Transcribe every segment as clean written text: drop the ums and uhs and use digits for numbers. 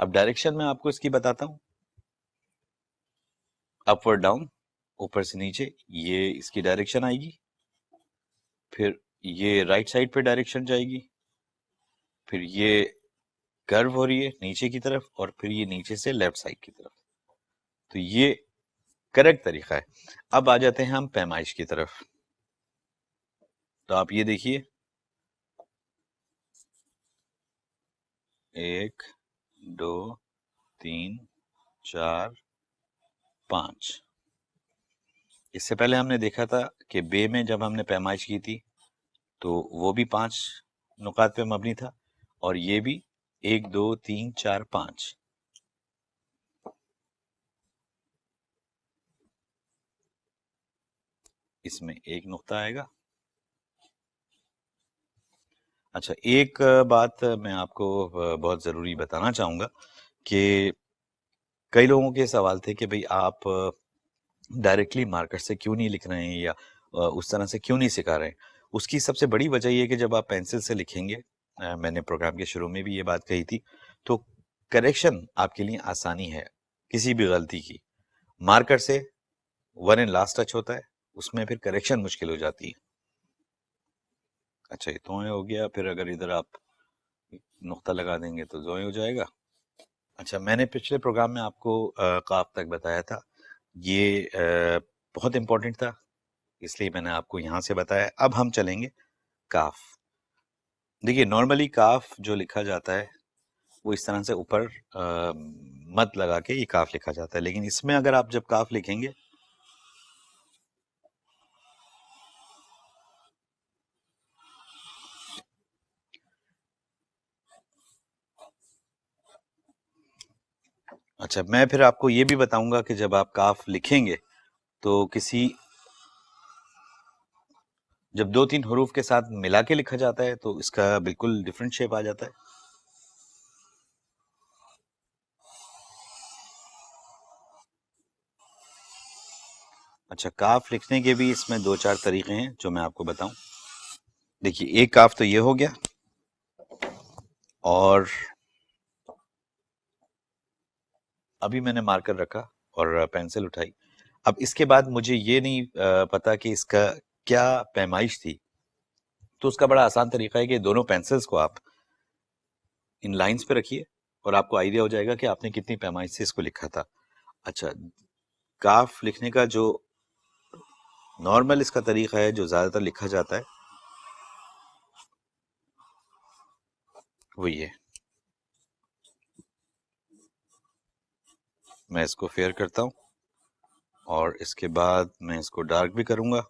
اب ڈائریکشن میں آپ کو اس کی بتاتا ہوں، اپورڈ ڈاؤن، اوپر سے نیچے، یہ اس کی ڈائریکشن آئے گی، پھر یہ رائٹ سائڈ پہ ڈائریکشن جائے گی، پھر یہ کرو ہو رہی ہے نیچے کی طرف، اور پھر یہ نیچے سے لیفٹ سائڈ کی طرف. تو یہ کریکٹ طریقہ ہے. اب آ جاتے ہیں ہم پیمائش کی طرف. تو آپ یہ دیکھیے، 1 2 3 4 5. اس سے پہلے ہم نے دیکھا تھا کہ بے میں جب ہم نے پیمائش کی تھی تو وہ بھی 5 نقاط پہ مبنی تھا، اور یہ بھی 1 2 3 4 5. اس میں ایک نقطہ آئے گا. اچھا، ایک بات میں آپ کو بہت ضروری بتانا چاہوں گا کہ کئی لوگوں کے سوال تھے کہ بھئی آپ ڈائریکٹلی مارکر سے کیوں نہیں لکھ رہے ہیں، یا اس طرح سے کیوں نہیں سکھا رہے ہیں. اس کی سب سے بڑی وجہ یہ کہ جب آپ پینسل سے لکھیں گے، میں نے پروگرام کے شروع میں بھی یہ بات کہی تھی، تو کریکشن آپ کے لیے آسانی ہے کسی بھی غلطی کی. مارکر سے ون اینڈ لاسٹ ٹچ ہوتا ہے، اس میں پھر کریکشن مشکل ہو جاتی ہے. اچھا، یہ توئیں ہو گیا، پھر اگر ادھر آپ نقطہ لگا دیں گے تو زوئیں ہو جائے گا. اچھا، میں نے پچھلے پروگرام میں آپ کو قاف تک بتایا تھا، یہ بہت امپورٹنٹ تھا، اس لیے میں نے آپ کو یہاں سے بتایا. اب ہم چلیں گے کاف. دیکھیے، نارملی کاف جو لکھا جاتا ہے وہ اس طرح سے اوپر مد لگا کے یہ کاف لکھا جاتا ہے، لیکن اس میں اگر آپ جب کاف لکھیں گے اچھا، میں پھر آپ کو یہ بھی بتاؤں گا کہ جب آپ کاف لکھیں گے تو جب 2-3 حروف کے ساتھ ملا کے لکھا جاتا ہے تو اس کا بالکل ڈفرینٹ شیپ آ جاتا ہے. اچھا، کاف لکھنے کے بھی اس میں 2-4 طریقے ہیں جو میں آپ کو بتاؤں. دیکھیے، ایک کاف تو یہ ہو گیا، اور ابھی میں نے مارکر رکھا اور پینسل اٹھائی. اب اس کے بعد مجھے یہ نہیں پتا کہ اس کا کیا پیمائش تھی، تو اس کا بڑا آسان طریقہ ہے کہ دونوں پینسلز کو آپ ان لائنز پہ رکھیے اور آپ کو آئیڈیا ہو جائے گا کہ آپ نے کتنی پیمائش سے اس کو لکھا تھا. اچھا، کاف لکھنے کا جو نارمل اس کا طریقہ ہے، جو زیادہ تر لکھا جاتا ہے، وہ یہ. میں اس کو فیئر کرتا ہوں اور اس کے بعد میں اس کو ڈارک بھی کروں گا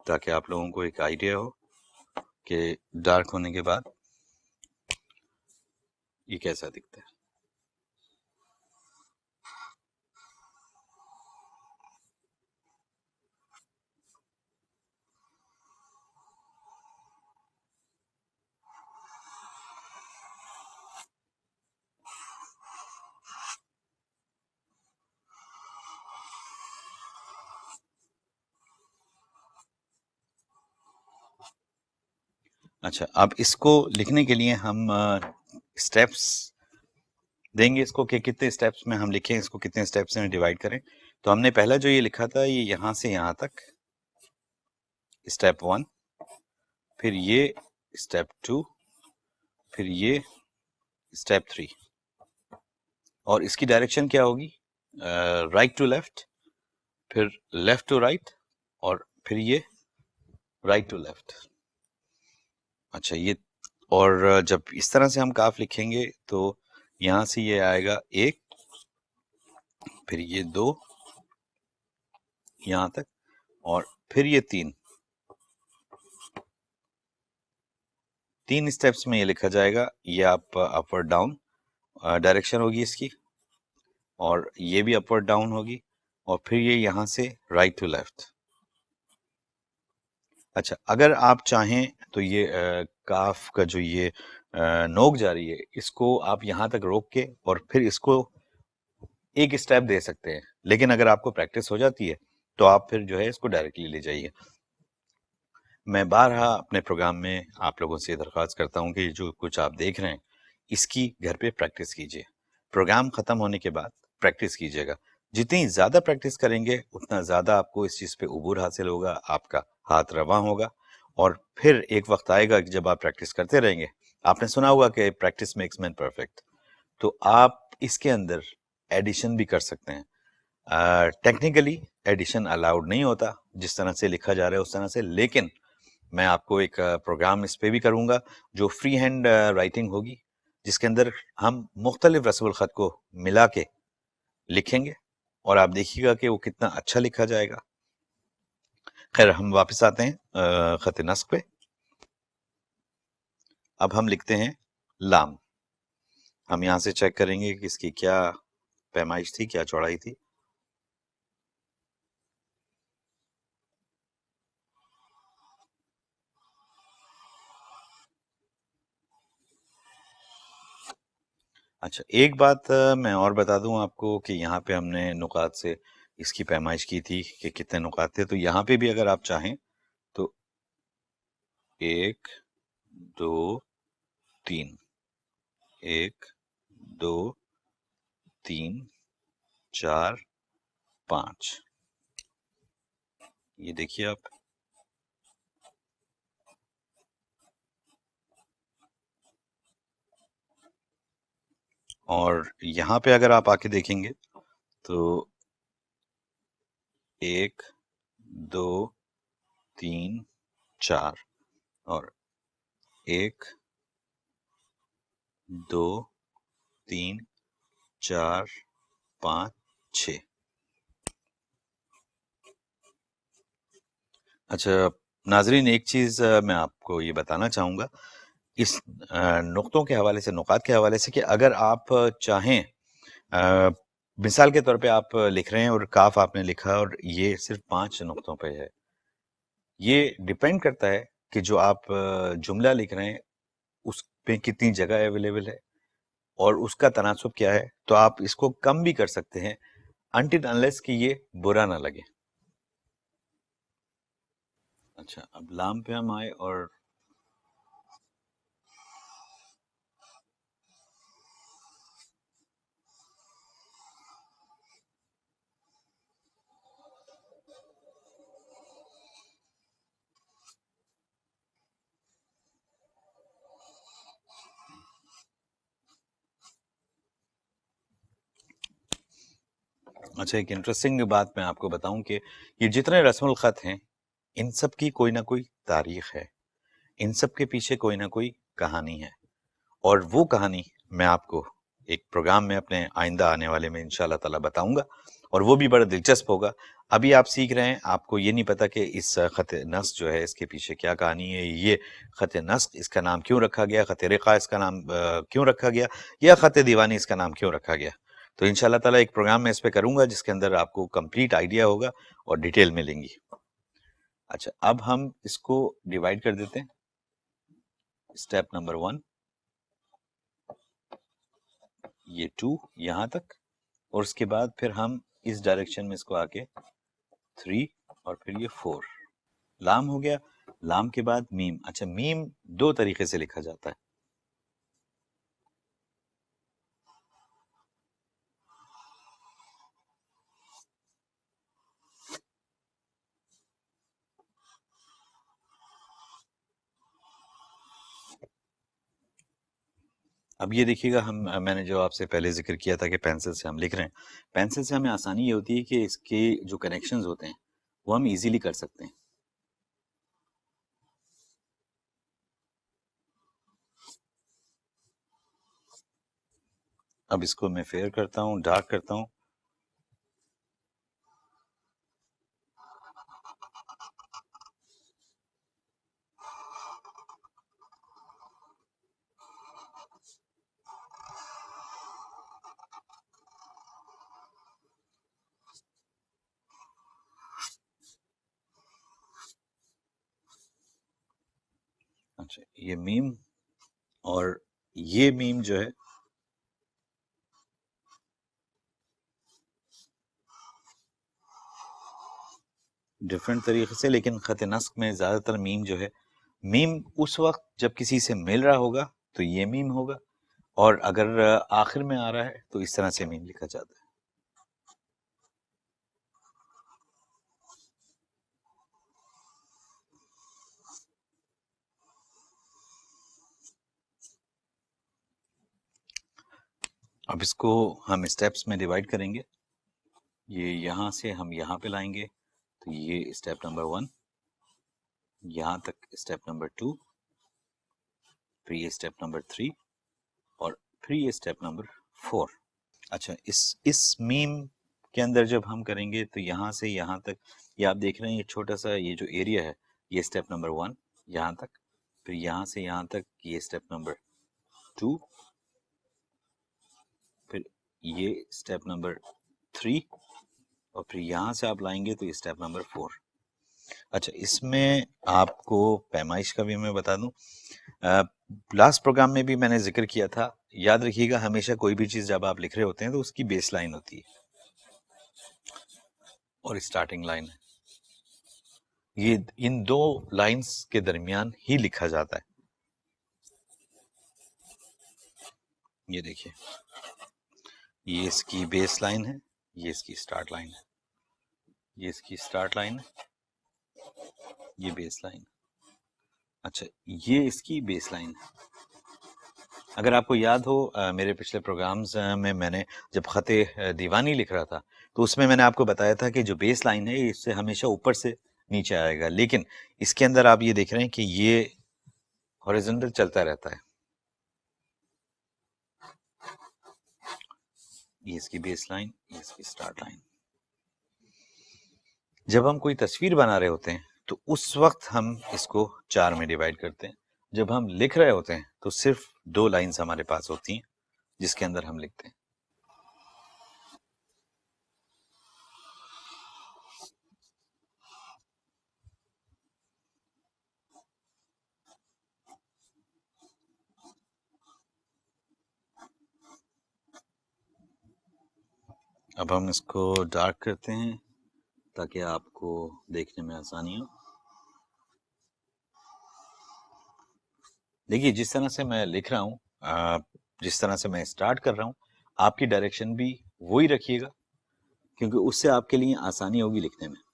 تاکہ آپ لوگوں کو ایک آئیڈیا ہو کہ ڈارک ہونے کے بعد یہ کیسا دکھتا ہے. اچھا، اب اس کو لکھنے کے لیے ہم اسٹیپس دیں گے اس کو کہ کتنے اسٹیپس میں ہم لکھیں، اس کو کتنے اسٹیپس میں ڈیوائڈ کریں. تو ہم نے پہلا جو یہ لکھا تھا، یہ یہاں سے یہاں تک اسٹیپ 1، پھر یہ اسٹیپ 2، پھر یہ اسٹیپ 3. اور اس کی ڈائریکشن کیا ہوگی؟ رائٹ ٹو لیفٹ، پھر لیفٹ ٹو رائٹ، اور پھر یہ رائٹ ٹو لیفٹ. اچھا، یہ اور جب اس طرح سے ہم کاف لکھیں گے تو یہاں سے یہ آئے گا 1، پھر یہ 2 یہاں تک، اور پھر یہ 3 اسٹیپس میں یہ لکھا جائے گا. یہ آپ اپورڈ ڈاؤن ڈائریکشن ہوگی اس کی، اور یہ بھی اپورڈ ڈاؤن ہوگی، اور پھر یہ یہاں سے رائٹ ٹو لیفٹ. اچھا، اگر آپ چاہیں تو یہ کاف کا جو یہ نوک جاری ہے، اس کو آپ یہاں تک روک کے اور پھر اس کو ایک اسٹیپ دے سکتے ہیں، لیکن اگر آپ کو پریکٹس ہو جاتی ہے تو آپ پھر جو ہے اس کو ڈائریکٹلی لے جائیے. میں بارہا اپنے پروگرام میں آپ لوگوں سے درخواست کرتا ہوں کہ جو کچھ آپ دیکھ رہے ہیں اس کی گھر پہ پریکٹس کیجیے. پروگرام ختم ہونے کے بعد پریکٹس کیجیے گا. جتنی زیادہ پریکٹس کریں گے اتنا زیادہ آپ کو اس چیز پہ عبور حاصل ہوگا، آپ کا ہاتھ رواں ہوگا، اور پھر ایک وقت آئے گا کہ جب آپ پریکٹس کرتے رہیں گے. آپ نے سنا ہوگا کہ پریکٹس میکس مین پرفیکٹ، تو آپ اس کے اندر ایڈیشن بھی کر سکتے ہیں. ٹیکنیکلی ایڈیشن الاؤڈ نہیں ہوتا جس طرح سے لکھا جا رہا ہے اس طرح سے، لیکن میں آپ کو ایک پروگرام اس پہ بھی کروں گا جو فری ہینڈ رائٹنگ ہوگی، جس کے اندر ہم مختلف رسم الخط کو ملا کے لکھیں گے اور آپ دیکھیے گا کہ وہ کتنا اچھا لکھا جائے گا. خیر، ہم واپس آتے ہیں خط نسق پہ. اب ہم لکھتے ہیں لام. ہم یہاں سے چیک کریں گے کہ اس کی کیا پیمائش تھی، کیا چوڑائی تھی. اچھا، ایک بات میں اور بتا دوں آپ کو کہ یہاں پہ ہم نے نقاط سے اس کی پیمائش کی تھی کہ کتنے نقاط تھے. تو یہاں پہ بھی اگر آپ چاہیں تو 1 2 3 1 2 3 4 5 یہ دیکھیے آپ. اور یہاں پہ اگر آپ آ کے دیکھیں گے تو 1 2 3 4 اور 1 2 3 4 5 6. اچھا ناظرین، ایک چیز میں آپ کو یہ بتانا چاہوں گا اس نقطوں کے حوالے سے، نقاط کے حوالے سے، کہ اگر آپ چاہیں، مثال کے طور پہ آپ لکھ رہے ہیں اور کاف آپ نے لکھا اور یہ صرف 5 نقطوں پہ ہے. یہ ڈیپینڈ کرتا ہے کہ جو آپ جملہ لکھ رہے ہیں اس پہ کتنی جگہ اویلیبل ہے اور اس کا تناسب کیا ہے. تو آپ اس کو کم بھی کر سکتے ہیں until unless کہ یہ برا نہ لگے. اچھا، اب لام پہ ہم آئے اور اچھا، ایک انٹرسٹنگ بات میں آپ کو بتاؤں کہ یہ جتنے رسم الخط ہیں ان سب کی کوئی نہ کوئی تاریخ ہے، ان سب کے پیچھے کوئی نہ کوئی کہانی ہے، اور وہ کہانی میں آپ کو ایک پروگرام میں اپنے آئندہ آنے والے میں انشاءاللہ تعالی بتاؤں گا، اور وہ بھی بڑا دلچسپ ہوگا. ابھی آپ سیکھ رہے ہیں، آپ کو یہ نہیں پتا کہ اس خط نسق جو ہے اس کے پیچھے کیا کہانی ہے. یہ خط نسق اس کا نام کیوں رکھا گیا، خط رقعہ اس کا نام کیوں رکھا گیا، یا خط دیوانی اس کا نام کیوں رکھا گیا. تو انشاءاللہ تعالیٰ ایک پروگرام میں اس پہ کروں گا جس کے اندر آپ کو کمپلیٹ آئیڈیا ہوگا اور ڈیٹیل ملیں گی. اچھا، اب ہم اس کو ڈیوائیڈ کر دیتے ہیں. اسٹیپ نمبر 1، یہ 2 یہاں تک، اور اس کے بعد پھر ہم اس ڈائریکشن میں اس کو آ کے 3 اور پھر یہ 4. لام ہو گیا. لام کے بعد میم. اچھا، میم 2 طریقے سے لکھا جاتا ہے. اب یہ دیکھیے گا، میں نے جو آپ سے پہلے ذکر کیا تھا کہ پینسل سے ہم لکھ رہے ہیں، پینسل سے ہمیں آسانی یہ ہوتی ہے کہ اس کے جو کنیکشنز ہوتے ہیں وہ ہم ایزیلی کر سکتے ہیں. اب اس کو میں فیئر کرتا ہوں، ڈارک کرتا ہوں. اچھا، یہ میم اور یہ میم جو ہے ڈفرینٹ طریقے سے، لیکن خط نسق میں زیادہ تر میم جو ہے، میم اس وقت جب کسی سے مل رہا ہوگا تو یہ میم ہوگا، اور اگر آخر میں آ رہا ہے تو اس طرح سے میم لکھا جاتا ہے۔ اب اس کو ہم اسٹیپس میں ڈیوائڈ کریں گے، یہ یہاں سے ہم یہاں پہ لائیں گے تو یہ اسٹیپ نمبر 1، یہاں تک اسٹیپ نمبر 2، پھر یہ اسٹیپ نمبر 3، اور پھر یہ اسٹیپ نمبر 4۔ اچھا، اس میم کے اندر جب ہم کریں گے تو یہاں سے یہاں تک، یہ آپ دیکھ رہے ہیں یہ چھوٹا سا یہ جو ایریا ہے، یہ اسٹیپ نمبر 1 یہاں تک، پھر یہاں سے یہاں تک یہ اسٹیپ نمبر 2، پھر یہ اسٹیپ نمبر 3، اور پھر یہاں سے آپ لائیں گے تو یہ اسٹیپ نمبر 4۔ اچھا، اس میں آپ کو پیمائش کا بھی میں بتا دوں، لاسٹ پروگرام میں بھی میں نے ذکر کیا تھا، یاد رکھیے گا ہمیشہ کوئی بھی چیز جب آپ لکھ رہے ہوتے ہیں تو اس کی بیس لائن ہوتی ہے اور اسٹارٹنگ لائن ہے، یہ ان دو لائنز کے درمیان ہی لکھا جاتا ہے۔ یہ دیکھیے، یہ اس کی بیس لائن ہے، یہ اس کی اسٹارٹ لائن ہے، یہ اس کی اسٹارٹ لائن ہے، یہ بیس لائن۔ اچھا، یہ اس کی بیس لائن ہے۔ اگر آپ کو یاد ہو میرے پچھلے پروگرامز میں نے جب خط دیوانی لکھ رہا تھا تو اس میں نے آپ کو بتایا تھا کہ جو بیس لائن ہے اس سے ہمیشہ اوپر سے نیچے آئے گا، لیکن اس کے اندر آپ یہ دیکھ رہے ہیں کہ یہ ہاریزونٹل چلتا رہتا ہے، یہ اس کی بیس لائن، یہ اس کی اسٹارٹ لائن۔ جب ہم کوئی تصویر بنا رہے ہوتے ہیں تو اس وقت ہم اس کو 4 میں ڈیوائڈ کرتے ہیں، جب ہم لکھ رہے ہوتے ہیں تو صرف 2 لائنز ہمارے پاس ہوتی ہیں جس کے اندر ہم لکھتے ہیں۔ اب ہم اس کو ڈارک کرتے ہیں تاکہ آپ کو دیکھنے میں آسانی ہو۔ دیکھیے، جس طرح سے میں لکھ رہا ہوں، جس طرح سے میں اسٹارٹ کر رہا ہوں، آپ کی ڈائریکشن بھی وہی رکھیے گا، کیونکہ اس سے آپ کے لیے آسانی ہوگی لکھنے میں۔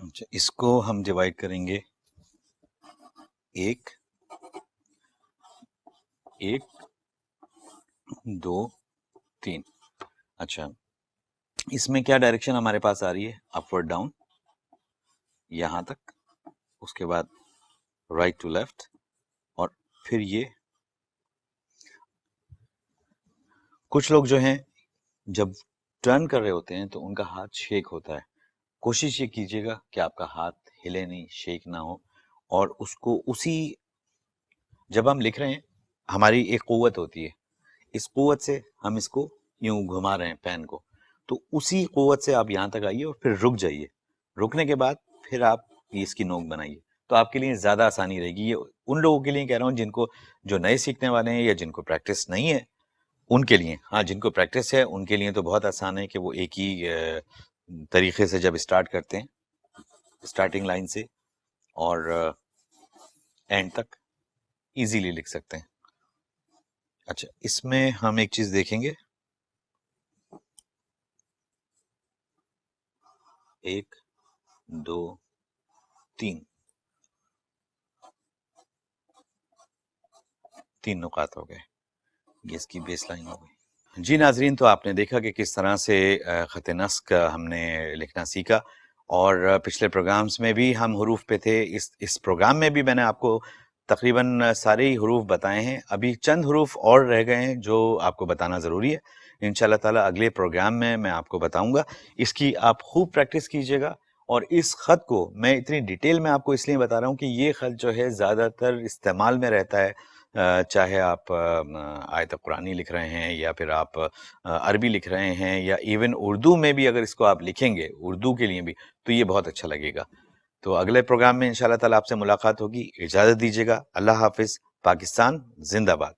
اچھا، اس کو ہم ڈیوائڈ کریں گے 1 1 2 3۔ اچھا، اس میں کیا ڈائریکشن ہمارے پاس آ رہی ہے؟ اپورڈ ڈاؤن یہاں تک، اس کے بعد رائٹ ٹو لیفٹ، اور پھر یہ کچھ لوگ جو ہیں جب ٹرن کر رہے ہوتے ہیں تو ان کا ہاتھ شیک ہوتا ہے۔ کوشش یہ کیجیے گا کہ آپ کا ہاتھ ہلے نہیں، شیک نہ ہو، اور اس کو اسی جب ہم لکھ رہے ہیں ہماری ایک قوت ہوتی ہے، اس قوت سے ہم اس کو یوں گھما رہے ہیں پین کو، تو اسی قوت سے آپ یہاں تک آئیے اور پھر رک جائیے، رکنے کے بعد پھر آپ اس کی نوک بنائیے، تو آپ کے لیے زیادہ آسانی رہے گی۔ یہ ان لوگوں کے لیے کہہ رہا ہوں جن کو جو نئے سیکھنے والے ہیں یا جن کو پریکٹس نہیں ہے ان کے لیے، ہاں جن کو پریکٹس ہے ان کے لیے تو بہت آسان ہے کہ وہ ایک ہی طریقے سے جب اسٹارٹ کرتے ہیں اسٹارٹنگ لائن سے اور اینڈ تک ایزیلی لکھ سکتے ہیں۔ اچھا، اس میں ہم ایک چیز دیکھیں گے، 1 2 3 3 نقاط ہو گئے، یہ اس کی بیس لائن ہو گئی۔ جی ناظرین، تو آپ نے دیکھا کہ کس طرح سے خط نسق ہم نے لکھنا سیکھا، اور پچھلے پروگرامز میں بھی ہم حروف پہ تھے، اس پروگرام میں بھی میں نے آپ کو تقریباً سارے ہی حروف بتائے ہیں، ابھی چند حروف اور رہ گئے ہیں جو آپ کو بتانا ضروری ہے، انشاءاللہ تعالیٰ اگلے پروگرام میں آپ کو بتاؤں گا۔ اس کی آپ خوب پریکٹس کیجیے گا، اور اس خط کو میں اتنی ڈیٹیل میں آپ کو اس لیے بتا رہا ہوں کہ یہ خط جو ہے زیادہ تر استعمال میں رہتا ہے چاہے آپ آیت قرآنی لکھ رہے ہیں یا پھر آپ عربی لکھ رہے ہیں یا ایون اردو میں بھی اگر اس کو آپ لکھیں گے اردو کے لیے بھی تو یہ بہت اچھا لگے گا. تو اگلے پروگرام میں انشاءاللہ تعالیٰ آپ سے ملاقات ہوگی. اجازت دیجیے گا. اللہ حافظ. پاکستان زندہ باد.